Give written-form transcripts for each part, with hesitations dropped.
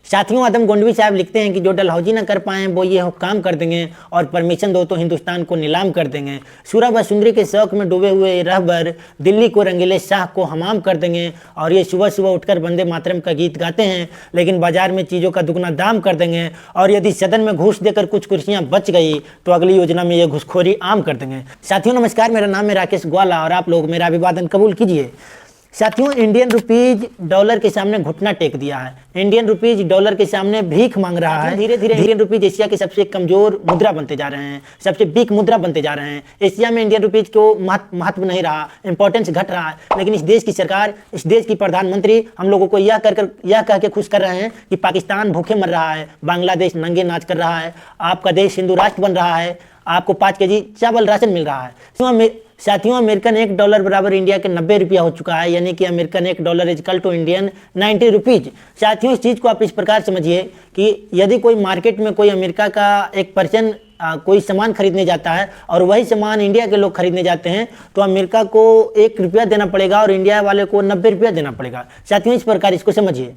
साथियों, आदम गोंडवी साहब लिखते हैं कि जो डलहौजी ना कर पाए वो ये काम कर देंगे और परमिशन दो तो हिंदुस्तान को नीलाम कर देंगे। सूरा व सुंदरी के शौक में डूबे हुए रहबर दिल्ली को रंगीले शाह को हमाम कर देंगे और ये सुबह सुबह उठकर वंदे मातरम का गीत गाते हैं, लेकिन बाजार में चीज़ों का दुगना दाम कर देंगे और यदि सदन में घूस देकर कुछ कुर्सियां बच गई तो अगली योजना में ये घूसखोरी आम कर देंगे। साथियों नमस्कार, मेरा नाम है राकेश ग्वाला और आप लोग मेरा अभिवादन कबूल कीजिए। साथियों, इंडियन रुपीज डॉलर के सामने घुटना टेक दिया है। इंडियन रुपीज डॉलर के सामने भीख मांग रहा है। धीरे धीरे इंडियन रुपीज एशिया के सबसे कमजोर मुद्रा बनते जा रहे हैं, सबसे वीक मुद्रा बनते जा रहे हैं। एशिया में इंडियन रुपीज को महत्व नहीं रहा, इंपॉर्टेंस घट रहा है। लेकिन इस देश की सरकार, इस देश की प्रधानमंत्री हम लोगों को यह कह के खुश कर रहे हैं कि पाकिस्तान भूखे मर रहा है, बांग्लादेश नंगे नाच कर रहा है, आपका देश हिंदू राष्ट्र बन रहा है, आपको 5 केजी चावल राशन मिल रहा है। साथियों, अमेरिकन $1 बराबर इंडिया के 90 रुपया हो चुका है, यानी कि American $1 equal to Indian 90 rupees. साथियों, इस चीज़ को आप इस प्रकार समझिए कि यदि कोई मार्केट में कोई अमेरिका का एक पर्सन कोई सामान खरीदने जाता है और वही सामान इंडिया के लोग खरीदने जाते हैं तो अमेरिका को $1 देना पड़ेगा और इंडिया वाले को 90 रुपया देना पड़ेगा। साथियों, इस प्रकार इसको समझिए।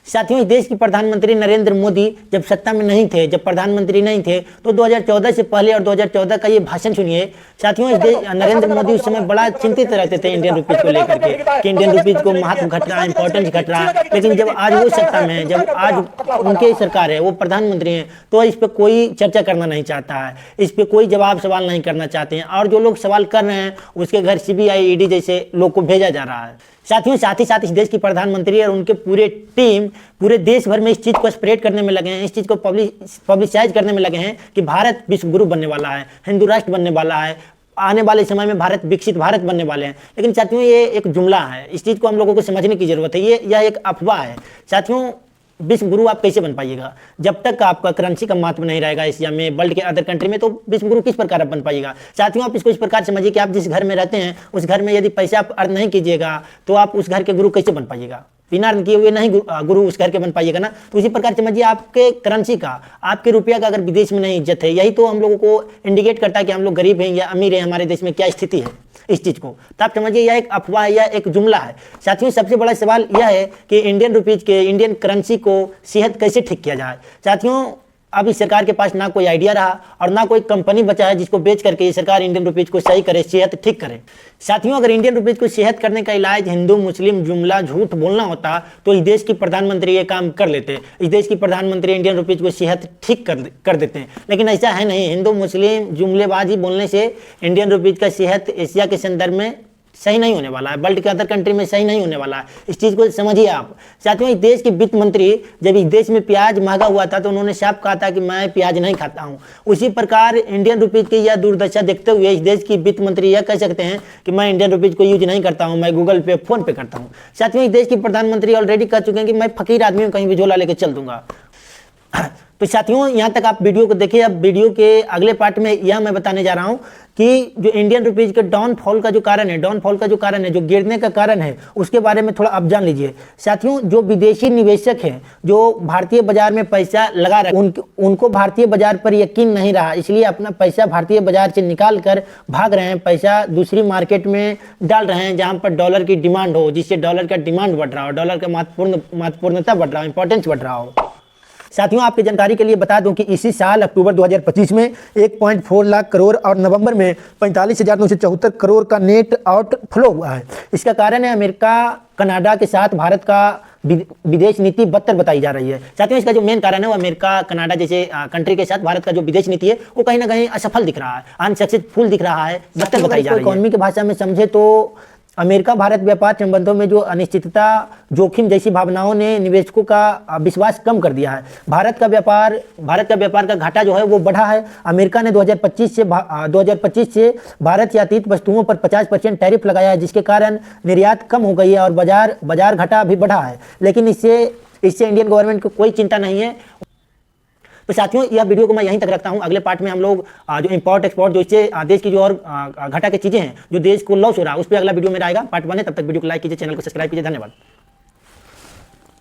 साथियों, इस देश के प्रधानमंत्री नरेंद्र मोदी जब सत्ता में नहीं थे, जब प्रधानमंत्री नहीं थे, तो 2014 से पहले और 2014 का ये भाषण सुनिए। साथियों, इस देश नरेंद्र मोदी उस समय बड़ा चिंतित रहते थे इंडियन रुपीज को लेकर के कि इंडियन रुपीज को महत्व घट रहा है, इंपॉर्टेंस घट रहा है। लेकिन जब आज वो सत्ता में है, जब आज उनकी सरकार है, वो प्रधानमंत्री हैं, तो इस पर कोई चर्चा करना नहीं चाहता है, इस पर कोई जवाब सवाल नहीं करना चाहते हैं और जो लोग सवाल कर रहे हैं उसके घर CBI ED जैसे लोग को भेजा जा रहा है। साथियों, साथ ही साथ इस देश की प्रधानमंत्री और उनके पूरे टीम पूरे देश भर में इस चीज़ को स्प्रेड करने में लगे हैं, इस चीज़ को पब्लिसाइज करने में लगे हैं कि भारत विश्व गुरु बनने वाला है, हिंदू राष्ट्र बनने वाला है, आने वाले समय में भारत विकसित भारत बनने वाले हैं। लेकिन साथियों, ये एक जुमला है, इस चीज़ को हम लोगों को समझने की जरूरत है। यह एक अफवाह है। साथियों, विश्व गुरु आप कैसे बन पाइएगा जब तक आपका करेंसी का महत्व नहीं रहेगा एशिया में, वर्ल्ड के अदर कंट्री में, तो विश्व गुरु किस प्रकार आप बन पाइएगा। साथियों, आप इसको इस प्रकार समझिए कि आप जिस घर में रहते हैं उस घर में यदि पैसा आप अर्न नहीं कीजिएगा तो आप उस घर के गुरु कैसे बन पाइएगा। बिना अर्न किए हुए नहीं गुरु उस घर के बन पाइएगा ना। तो इसी प्रकार समझिए, आपके करेंसी का, आपके रुपया का अगर विदेश में नहीं इज्जत है, यही तो हम लोगों को इंडिकेट करता है कि हम लोग गरीब हैं या अमीर हैं, हमारे देश में क्या स्थिति है इस चीज़ को। तो आप समझिए, यह एक अफवाह, यह एक जुमला है। साथियों, सबसे बड़ा सवाल यह है कि इंडियन रुपीज के, इंडियन करेंसी को सेहत कैसे ठीक किया जाए। साथियों, अब इस सरकार के पास ना कोई आइडिया रहा और ना कोई कंपनी बचा है जिसको बेच करके ये सरकार इंडियन रुपीज को सही करे, सेहत ठीक करे। साथियों, अगर इंडियन रुपीज को सेहत करने का इलाज हिंदू मुस्लिम जुमला झूठ बोलना होता तो इस देश की प्रधानमंत्री ये काम कर लेते, इस देश की प्रधानमंत्री इंडियन रुपीज को सेहत ठीक कर देते हैं। लेकिन ऐसा है नहीं। हिंदू मुस्लिम जुमलेबाजी बोलने से इंडियन रुपीज का सेहत एशिया के संदर्भ में सही नहीं होने वाला है, वर्ल्ड के अदर कंट्री में सही नहीं होने वाला है। इस चीज़ को समझिए आप। साथियों, इस देश के वित्त मंत्री जब इस देश में प्याज महंगा हुआ था तो उन्होंने साफ कहा था कि मैं प्याज नहीं खाता हूं। उसी प्रकार इंडियन रुपीज की यह दुर्दशा देखते हुए इस देश की वित्त मंत्री यह कह सकते हैं कि मैं इंडियन रुपीज को यूज नहीं करता हूं, मैं गूगल पे फोन पे करता हूँ। साथियों, इस देश की प्रधानमंत्री ऑलरेडी कह चुके हैं कि मैं फकीर आदमी हूँ, कहीं भी झोला लेकर चल दूंगा। तो साथियों, यहाँ तक आप वीडियो को देखिए। अब वीडियो के अगले पार्ट में यह मैं बताने जा रहा हूँ कि जो इंडियन रुपीज के डाउनफॉल का जो कारण है, जो गिरने का कारण है, उसके बारे में थोड़ा आप जान लीजिए। साथियों, जो विदेशी निवेशक हैं, जो भारतीय बाजार में पैसा लगा रहे हैं, उनको भारतीय बाजार पर यकीन नहीं रहा, इसलिए अपना पैसा भारतीय बाजार से निकाल कर भाग रहे हैं, पैसा दूसरी मार्केट में डाल रहे हैं जहाँ पर डॉलर की डिमांड हो, जिससे डॉलर का डिमांड बढ़ रहा हो, डॉलर का महत्वपूर्णता बढ़ रहा हो, इंपॉर्टेंस बढ़ रहा हो। साथियों, आपकी जानकारी के लिए बता दूं कि इसी साल अक्टूबर 2025 में 1.4 लाख करोड़ और नवंबर में 45,974 करोड़ का नेट आउटफ्लो हुआ है। इसका कारण है अमेरिका कनाडा के साथ भारत का विदेश नीति बदतर बताई जा रही है। साथियों, इसका जो मेन कारण है वो अमेरिका कनाडा जैसे कंट्री के साथ भारत का जो विदेश नीति है वो कहीं ना कहीं असफल दिख रहा है, अनसक्सेसफुल दिख रहा है, बदतर बताई जा रही है। इकोनॉमी की भाषा में समझे तो अमेरिका भारत व्यापार संबंधों में जो अनिश्चितता, जोखिम जैसी भावनाओं ने निवेशकों का विश्वास कम कर दिया है। भारत का व्यापार का घाटा जो है वो बढ़ा है। अमेरिका ने 2025 से भारत से आयातित वस्तुओं पर 50% टैरिफ लगाया है, जिसके कारण निर्यात कम हो गई है और बाजार घाटा भी बढ़ा है। लेकिन इससे इंडियन गवर्नमेंट को कोई चिंता नहीं है। तो साथियों, यह वीडियो को मैं यहीं तक रखता हूं। अगले पार्ट में हम लोग जो इंपोर्ट एक्सपोर्ट, जो इससे देश की जो और घाटा की चीज़ें हैं, जो देश को लॉस हो रहा है, उस पर अगला वीडियो में आएगा, पार्ट 1 है। तब तक वीडियो को लाइक कीजिए, चैनल को सब्सक्राइब कीजिए। धन्यवाद।